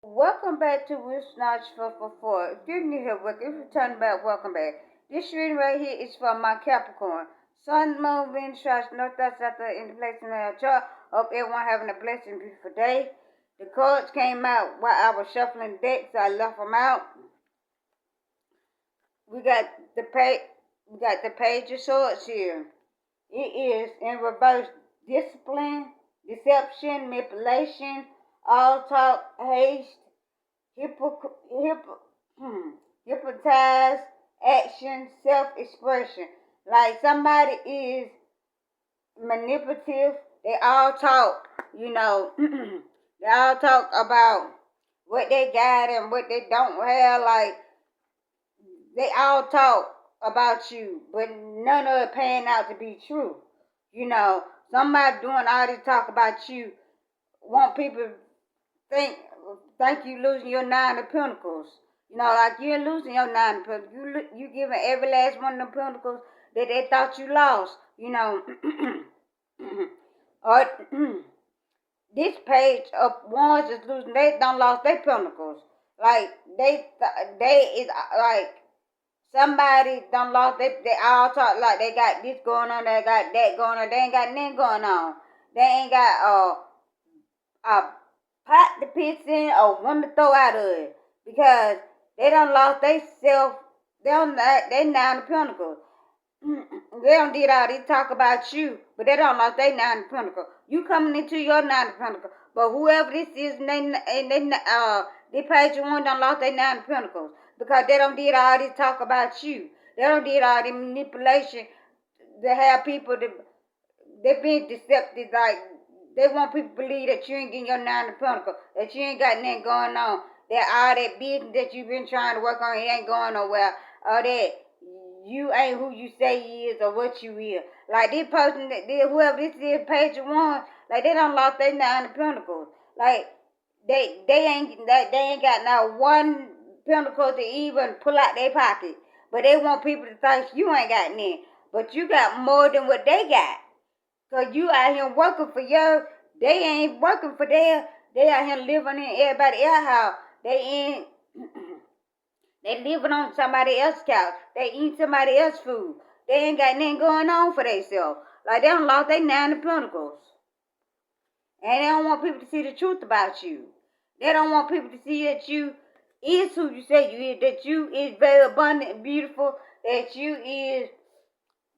Welcome back to Wish Notch 444. If you're new here, welcome. If you're turning back, welcome back. This reading right here is from my Capricorn. Sun, Moon, Venus, Stars, North, South, in the place in the chart. Hope everyone having a blessed and beautiful day. The cards came out while I was shuffling decks, so I left them out. We got the page. We got the Page of Swords here. It is in reverse: discipline, deception, manipulation, all talk, haste, hypnotize, action, self-expression. Like somebody is manipulative. They all talk, they all talk about what they got and what they don't have. Like they all talk about you, but none of it paying out to be true. Somebody doing all this talk about you want people to think you losing your 9 of Pentacles. Like you ain't losing your 9 of Pentacles. You giving every last one of the Pentacles that they thought you lost. Or this Page of Wands is losing. They done lost their Pentacles. Like they is like somebody done lost. They all talk like they got this going on. They got that going on. They ain't got nothing going on. They ain't got a pot to piss in or one to throw out of it because they done lost they self. They 9 of Pentacles. They don't did all this talk about you, but they don't lost they 9 of Pentacles. You coming into your 9 of Pentacles, but whoever this is, they Page of One done lost they 9 of Pentacles because they don't did all this talk about you. They don't did all the manipulation to have people to. They being deceptive, like they want people to believe that you ain't getting your 9 of Pentacles, that you ain't got nothing going on, that all that business that you've been trying to work on, it ain't going nowhere, or that you ain't who you say you is or what you is. Like this person that did whoever this is, Page of Wands, like they done lost their 9 of Pentacles. Like they ain't got not one pentacle to even pull out their pocket. But they want people to think you ain't got none. But you got more than what they got. Cause you out here working for your, they ain't working for their, they out here living in everybody else's house. They ain't, they living on somebody else's couch. They eat somebody else's food. They ain't got nothing going on for themselves. Like they done lost their 9 of Pentacles. And they don't want people to see the truth about you. They don't want people to see that you is who you say you is, that you is very abundant and beautiful, that you is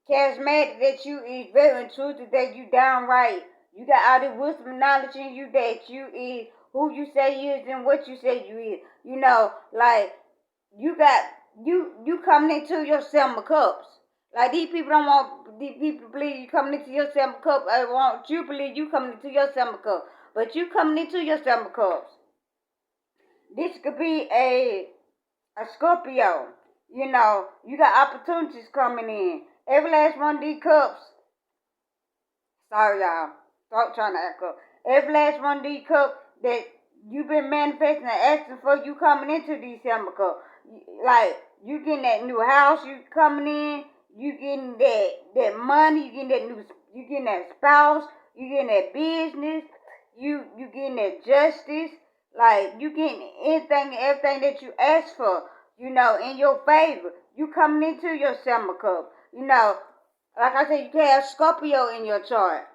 charismatic, that you is very intrusive, that you downright. You got all this wisdom and knowledge in you, that you is who you say you is and what you say you is. Like you got you coming into your 7 of Cups. Like these people don't want these people believe you coming into your 7 of Cups. I want you believe you coming into your 7 of Cups. But you coming into your 7 of Cups. This could be a Scorpio. You got opportunities coming in. Every last one of these cups. Sorry, y'all. Stop trying to act up. Every last one of these cups that you've been manifesting and asking for, you coming into these 7 of Cups. Like, you getting that new house, you coming in, you getting that money, you getting that spouse, you getting that business, you getting that justice. Like, you getting anything and everything that you ask for, in your favor. You coming into your 7 of Cups. Like I said, you can have Scorpio in your chart.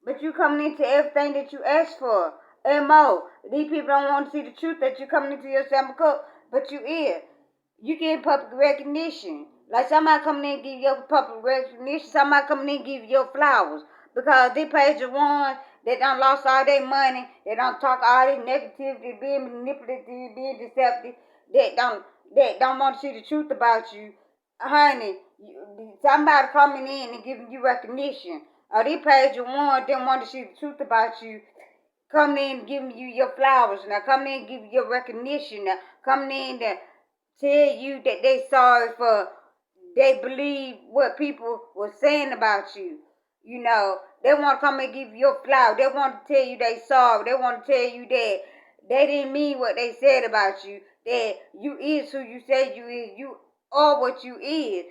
But you coming into everything that you asked for and more. These people don't want to see the truth that you coming into your 7 of Cups, but you is. You getting public recognition. Like somebody coming in and give you public recognition, somebody coming in and give you your flowers. Because they Page of Wands, they done lost all their money, they don't talk all this negativity, being manipulative, being deceptive, they don't want to see the truth about you. Honey, somebody coming in and giving you recognition. They Page of Wands didn't want to see the truth about you. Coming in and giving you your flowers. Now coming in and giving you your recognition. Now coming in to tell you that they sorry for they believe what people were saying about you. They want to come and give you your flower. They want to tell you they sorry. They want to tell you that they didn't mean what they said about you. That you is who you say you is. You are what you is.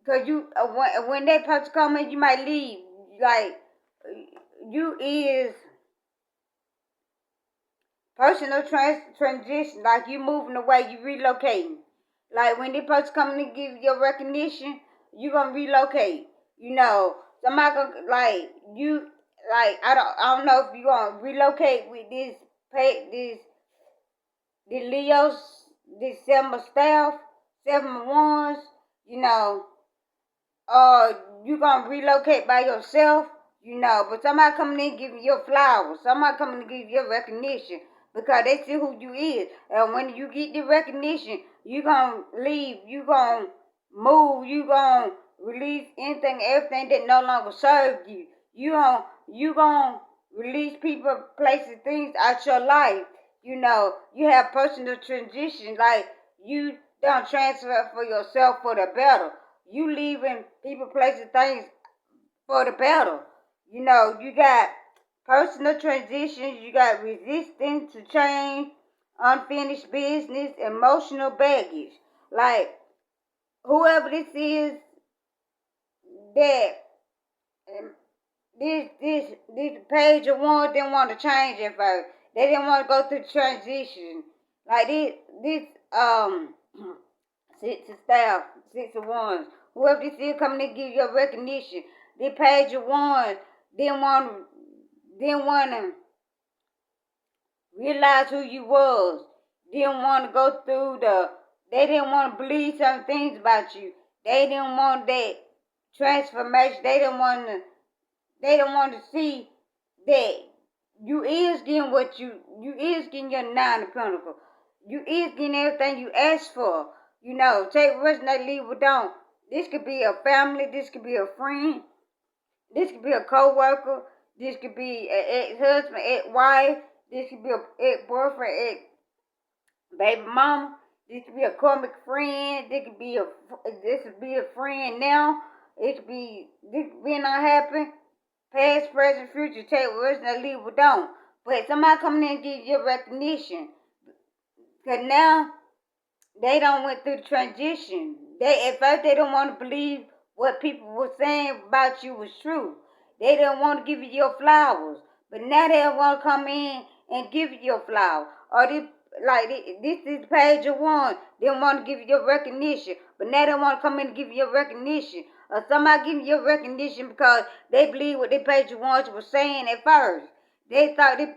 Because when that person come in, you might leave. Like, you is personal transition, like you moving away, you relocating. Like when this person coming to give you your recognition, you gonna relocate. You know, somebody gonna like you. Like I don't know if you gonna relocate with this Leo's, this seven ones. You know, uh, you gonna relocate by yourself, you know, but somebody coming in giving you flowers, somebody coming to give you recognition because they see who you is. And when you get the recognition, you gonna leave, you gonna move, you gonna release anything, everything that no longer serves you. You gonna release people, places, things out your life. You know, you have personal transition, like you don't transfer for yourself for the better. You leaving people, places, things for the better. You know, you got personal transitions, you got resistance to change, unfinished business, emotional baggage. Like whoever this is that um, this page of one didn't want to change at first. They didn't want to go through transition. Like this six of staff, six of wands. Whoever this is coming to give you recognition. This page of wands didn't want to realize who you was. Didn't want to go through they didn't want to believe some things about you. They didn't want that transformation. They didn't want to see that you is getting you is getting your 9 of Pentacles. You is getting everything you asked for. You know, take risks, not leave it down. This could be a family, this could be a friend, this could be a co-worker, this could be an ex-husband, ex-wife, this could be a ex-boyfriend, ex-baby mama, this could be a comic friend, this could be a friend now, this could be not happen. Past, present, future, take risks, not leave it down. But somebody coming in and give you recognition. Cause now they don't went through the transition. They at first they don't want to believe what people were saying about you was true. They didn't want to give you your flowers, but now they want to come in and give you your flowers. Or this is page of one. They want to give you your recognition, but now they want to come in and give you your recognition. Or somebody giving you your recognition because they believe what the page of ones was saying at first. They thought the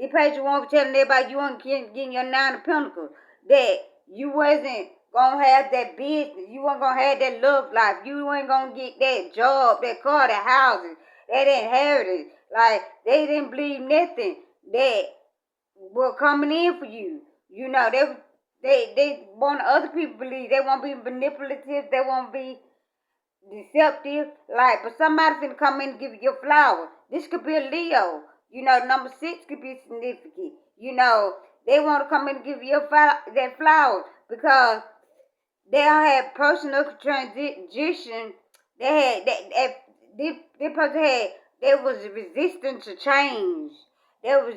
page of one was telling everybody you weren't getting your 9 of Pentacles. That you wasn't gonna have that business. You weren't gonna have that love life. You ain't gonna get that job, that car, that houses, that inheritance. Like they didn't believe nothing that were coming in for you. You know, they want other people to believe. They won't be manipulative. They won't be deceptive. Like, but somebody finna come in and give you your flower. This could be a Leo. You know, number 6 could be significant. You know, they want to come in and give you that flower because they don't have personal transition. They had this person had, they was resistant to change. They was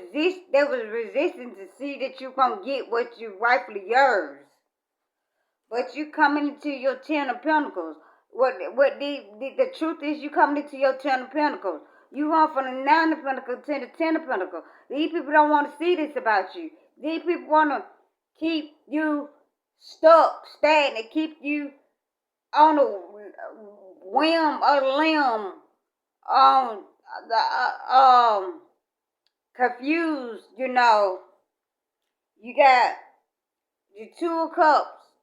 resistant to see that you gonna get what you rightfully yours. But you coming into your 10 of Pentacles. What the truth is, you coming into your 10 of Pentacles. You want from the 9 of Pentacles to the 10 of Pentacles. These people don't want to see this about you. These people want to keep you stuck, stagnant, keep you on the whim or limb, on confused. You know, you got the 2 of Cups.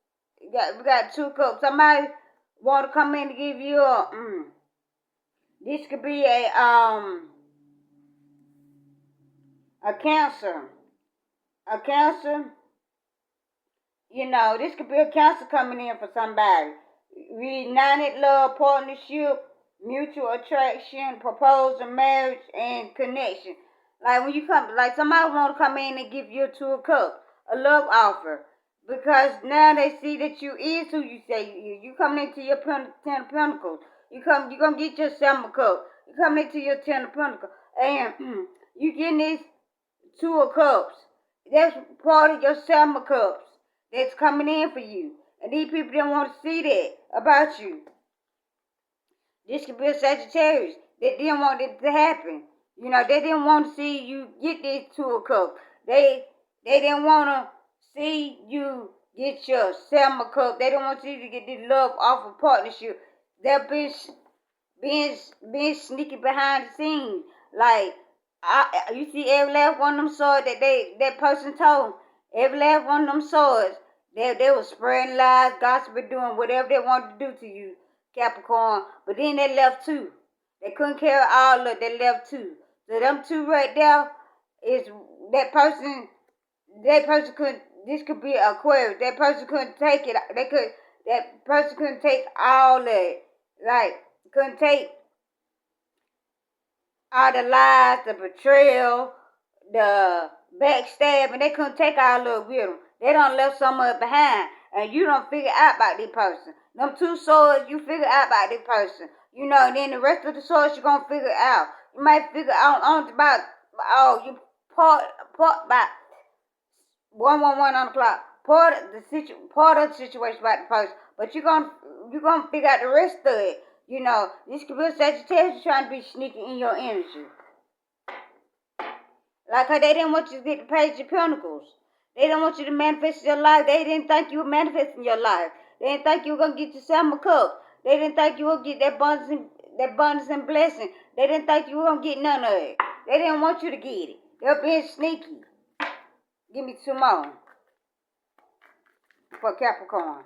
We got 2 cups. Somebody want to come in to give you this could be a Cancer. A Cancer. You know, this could be a Cancer coming in for somebody. Reunited love, partnership, mutual attraction, proposal, marriage, and connection. Like when you come, like somebody want to come in and give you a 2 of Cups, a love offer. Because now they see that you is who you say you is. You coming into your 10 of Pentacles. You gonna get your 7 of Cups. You coming into your 10 of Pentacles. And you getting this 2 of Cups. That's part of your 7 of Cups that's coming in for you. And these people don't want to see that about you. This could be a Sagittarius. They didn't want it to happen. You know, they didn't want to see you get these 2 of Cups. They didn't want to see you get your Selma Cup. They don't want you to get this love off of partnership. They're being sneaky behind the scenes. Like you see every last one of them swords that person told. Every last one of them swords. They were spreading lies, gossiping, doing whatever they wanted to do to you, Capricorn. But then they left too. They couldn't carry all of it. They left too. So them two right there is that person. That person couldn't. This could be Aquarius. That person couldn't take it. That person couldn't take all of it. Like couldn't take all the lies, the betrayal, the backstabbing. They couldn't take all of it with them. They done left some of it behind. And you don't figure out about this person. Them two swords, you figure out about this person. You know, and then the rest of the swords you're going to figure out. You might figure out on about, you part about 111 on the clock. Part of the situation about the person. But you're gonna figure out the rest of it. You know, this could be a Sagittarius trying to be sneaky in your energy. Like how they didn't want you to get the Page of Pentacles. They didn't want you to manifest your life. They didn't think you were manifesting your life. They didn't think you were gonna get your Selma Cup. They didn't think you were gonna get that abundance and blessing. They didn't think you were gonna get none of it. They didn't want you to get it. They were being sneaky. Give me two more for Capricorn.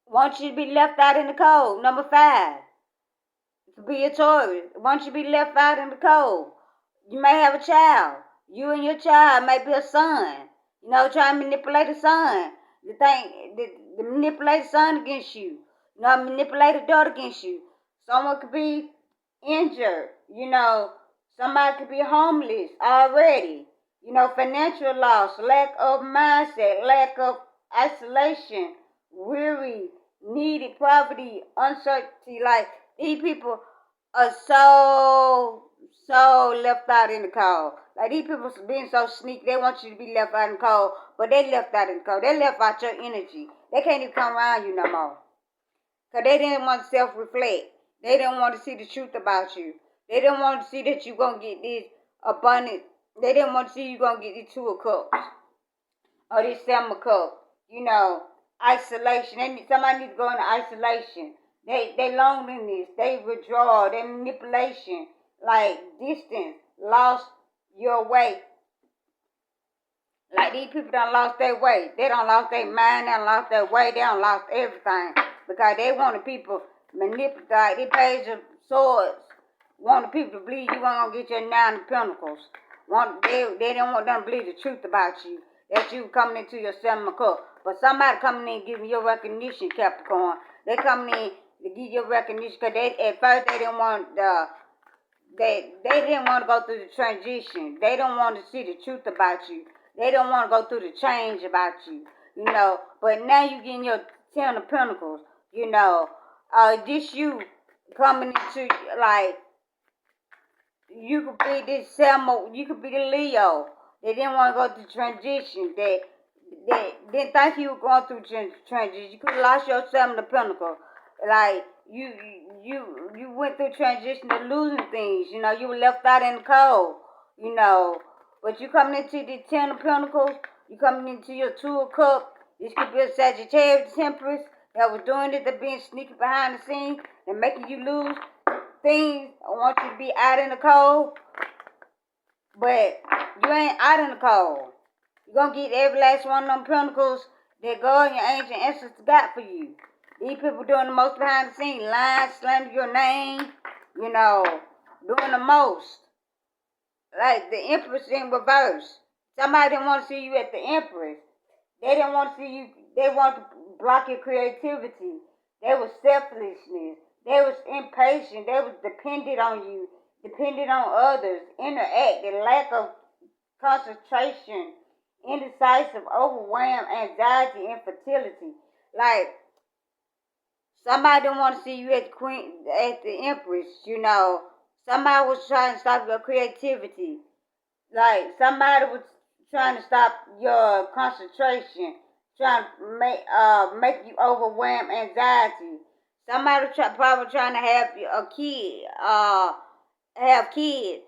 Want you to be left out in the cold. Number 5. To be a Taurus. Want you to be left out in the cold. You may have a child. You and your child may be a son. You know, trying to manipulate a son. The manipulate a son against you. You know, manipulate a daughter against you. Someone could be injured. You know, somebody could be homeless already. You know, financial loss, lack of mindset, lack of isolation, weary, needy, poverty, uncertainty. Like, these people are so left out in the cold. Like, these people being so sneaky, they want you to be left out in the cold, but they left out in the cold. They left out your energy. They can't even come around you no more. Because they didn't want to self-reflect. They didn't want to see the truth about you. They didn't want to see that you're going to get this abundant. They didn't want to see you going to get these 2 of Cups. Or this 7 of Cups. You know, isolation. Somebody needs to go into isolation. They loneliness. They withdrawal. They manipulation. Like distance. Lost your way. Like these people done lost their way. They done lost their mind. They done lost their way. They done lost everything. Because they wanted people manipulate. They Page of Swords. Wanted people to believe you weren't going to get your 9 of Pentacles. They didn't want them to believe the truth about you. That you coming into your 7 of Cups. But somebody coming in giving you recognition, Capricorn. They coming in to give you recognition. Because at first they didn't want they didn't want to go through the transition. They don't want to see the truth about you. They don't want to go through the change about you. You know. But now you getting your 10 of Pentacles. You know. This you coming into, like, you could be this Selma, you could be the Leo. They didn't want to go through transition. They didn't think you were going through transition. You could have lost your 7 of Pentacles. Like, you went through transition to losing things. You know, you were left out in the cold. You know, but you coming into the 10 of Pentacles. You coming into your 2 of Cups. This could be a Sagittarius Temperance that was doing it, that being sneaky behind the scenes and making you lose things. I want you to be out in the cold, but you ain't out in the cold. You're going to get every last one of them pentacles that God and your ancient ancestors got for you. These people doing the most behind the scenes, lying, slandering your name, you know, doing the most. Like the Empress in reverse. Somebody didn't want to see you at the Empress. They didn't want to see you. They want to block your creativity. They was selfishness. They was impatient. They was dependent on you, dependent on others, interacting, lack of concentration, indecisive, overwhelmed, anxiety, infertility. Like, somebody didn't want to see you at the Empress, you know. Somebody was trying to stop your creativity. Like, somebody was trying to stop your concentration, trying to make you overwhelmed, anxiety. Somebody probably trying to have a kid, have kids,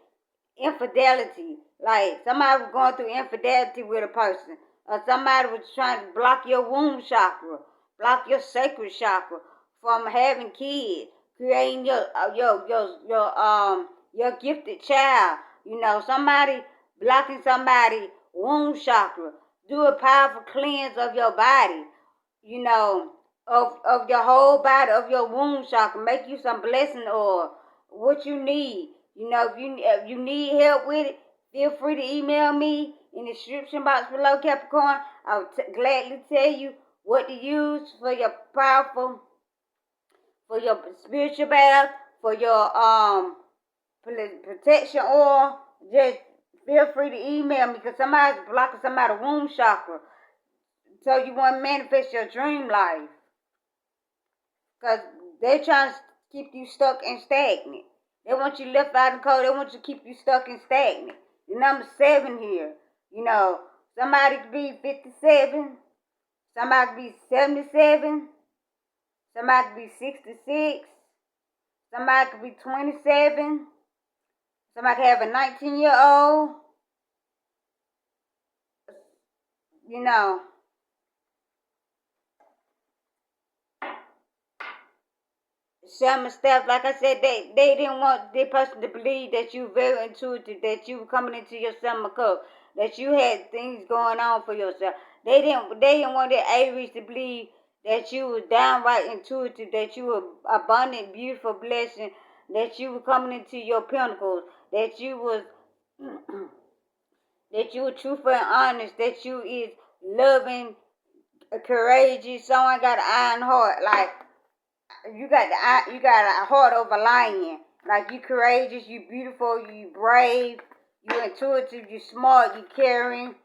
infidelity. Like somebody was going through infidelity with a person, or somebody was trying to block your womb chakra, block your sacral chakra from having kids, creating your gifted child. You know, somebody blocking somebody womb chakra. Do a powerful cleanse of your body. You know, of your whole body, of your womb chakra. Make you some blessing or what you need. You know, if you need help with it, feel free to email me in the description box below, Capricorn. I'll gladly tell you what to use for your powerful, for your spiritual bath, for your protection oil. Just feel free to email me because somebody's blocking somebody's womb chakra. So you want to manifest your dream life. Because they're trying to keep you stuck and stagnant. They want you left out in the cold. They want you to keep you stuck and stagnant. The number 7 here. You know, somebody could be 57. Somebody could be 77. Somebody could be 66. Somebody could be 27. Somebody could have a 19-year-old. You know. Some stuff, like I said, they didn't want the person to believe that you very intuitive, that you were coming into your summer cup, that you had things going on for yourself. They didn't want the Aries to believe that you were downright intuitive, that you were abundant, beautiful blessing, that you were coming into your pinnacles, that you was that you were truthful and honest, that you is loving, courageous, someone got an iron heart, like you got a heart of a lion. Like you courageous, you beautiful, you brave, you intuitive, you smart, you caring.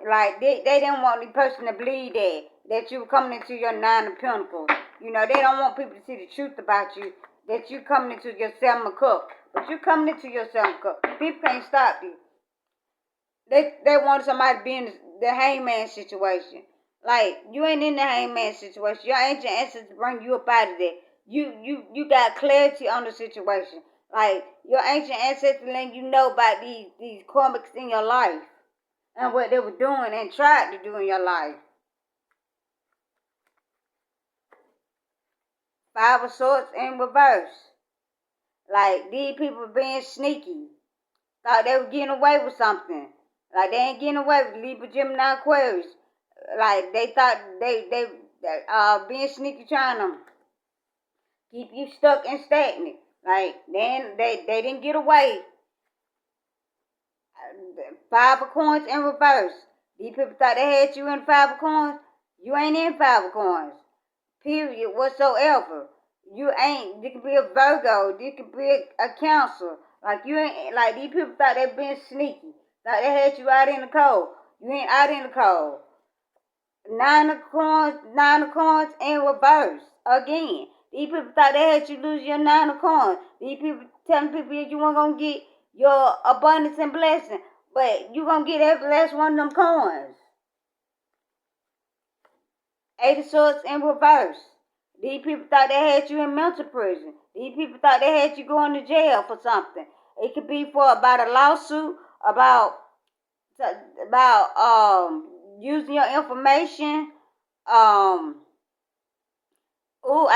Like they didn't want the person to believe that you were coming into your 9 of Pentacles. You know, they don't want people to see the truth about you, that you coming into your 7 of Cups. But you coming into your 7 of Cups. People can't stop you. They want somebody to be in the hangman situation. Like, you ain't in the hangman situation. Your ancient ancestors bring you up out of there. You got clarity on the situation. Like, your ancient ancestors letting you know about these karmics in your life and what they were doing and tried to do in your life. 5 of Swords in reverse. Like, these people being sneaky. Thought they were getting away with something. Like, they ain't getting away with Libra, Gemini, Aquarius. Like, they thought they being sneaky, trying to keep you stuck and stagnant. Like, they didn't get away. 5 of Coins in reverse. These people thought they had you in 5 of Coins. You ain't in 5 of Coins. Period, whatsoever. You ain't. You could be a Virgo. You could be a Cancer. Like, you ain't. Like, these people thought they been sneaky. Thought they had you out in the cold. You ain't out in the cold. 9 of Coins in reverse. Again. These people thought they had you lose your 9 of Coins. These people telling people you weren't going to get your abundance and blessing. But you going to get every last one of them coins. 8 of Swords in reverse. These people thought they had you in mental prison. These people thought they had you going to jail for something. It could be for about a lawsuit, about using your information. I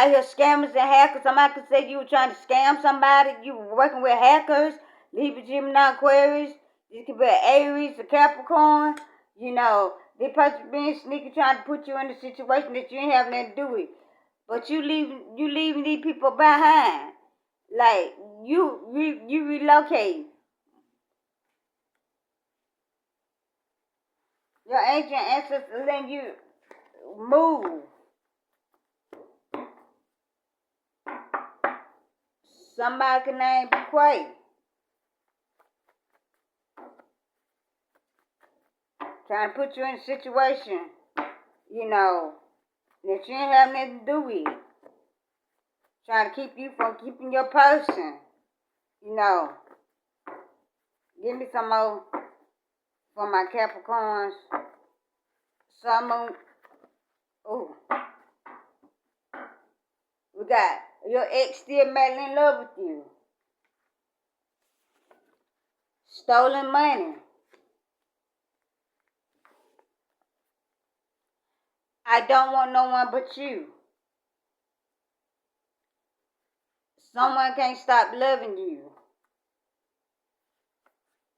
hear scammers and hackers. Somebody could say you were trying to scam somebody. You were working with hackers. Libra, Gemini, Aquarius. This could be an Aries, a Capricorn. You know, this person being sneaky, trying to put you in a situation that you ain't have nothing to do with. But you leaving these people behind. Like, you relocate. Your ancient ancestors letting you move. Somebody can name Quay. Trying to put you in a situation, you know, that you ain't have nothing to do with. Trying to keep you from keeping your person. You know. Give me some more for my Capricorns. Some more. Ooh. We got your ex still madly in love with you. Stolen money. I don't want no one but you. Someone can't stop loving you.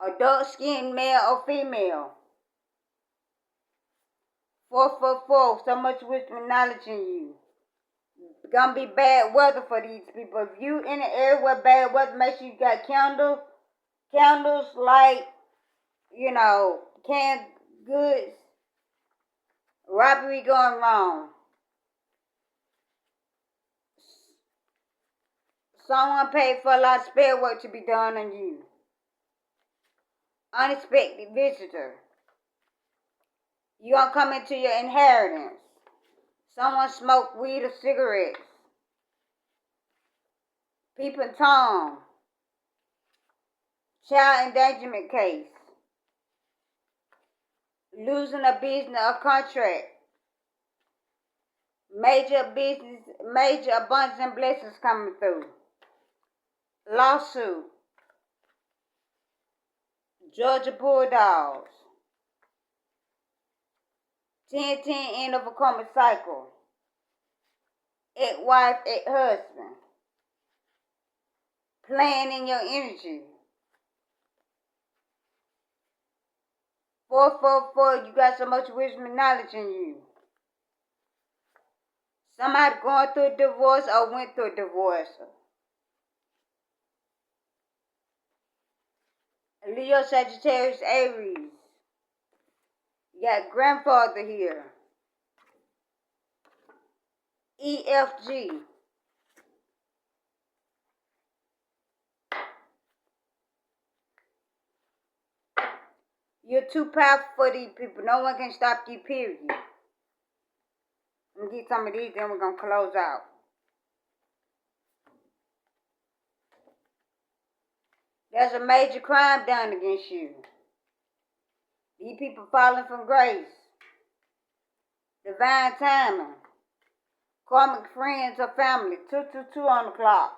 Adult skinned male or female. 444, so much wisdom, knowledge in you. It's gonna be bad weather for these people. If you in an area where bad weather, make sure you got candles, light, canned goods. Robbery going wrong. Someone paid for a lot of spare work to be done on you. Unexpected visitor. You gonna come into your inheritance. Someone smoked weed or cigarettes. Peeping Tom. Child endangerment case. Losing a business or contract. Major abundance and blessings coming through. Lawsuit. Georgia Bulldogs. 10-10 end of a karmic cycle. Ex-wife, ex-husband. Playing in your energy. 444, you got so much wisdom and knowledge in you. Somebody going through a divorce or went through a divorce. Leo, Sagittarius, Aries. You got grandfather here. EFG. You're too powerful for these people. No one can stop you, period. Let me get some of these, then we're going to close out. There's a major crime done against you. These people falling from grace. Divine timing. Karmic friends or family. 222 on the clock.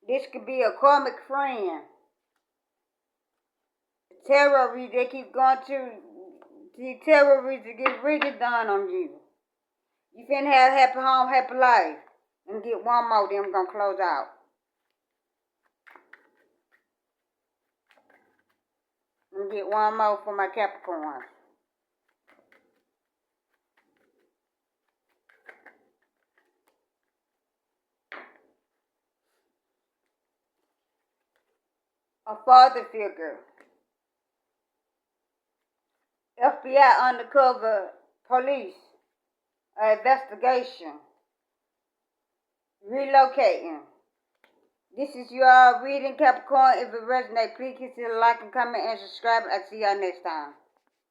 This could be a karmic friend. Terrorists, they keep going to the terrorists to get really done on you. You finna have happy home, happy life. And get one more, then I'm gonna close out. I'm gonna get one more for my Capricorn. A father figure. FBI undercover police. Investigation. Relocating. This is your reading, Capricorn. If it resonates, please consider liking, comment, and subscribing. I'll see y'all next time.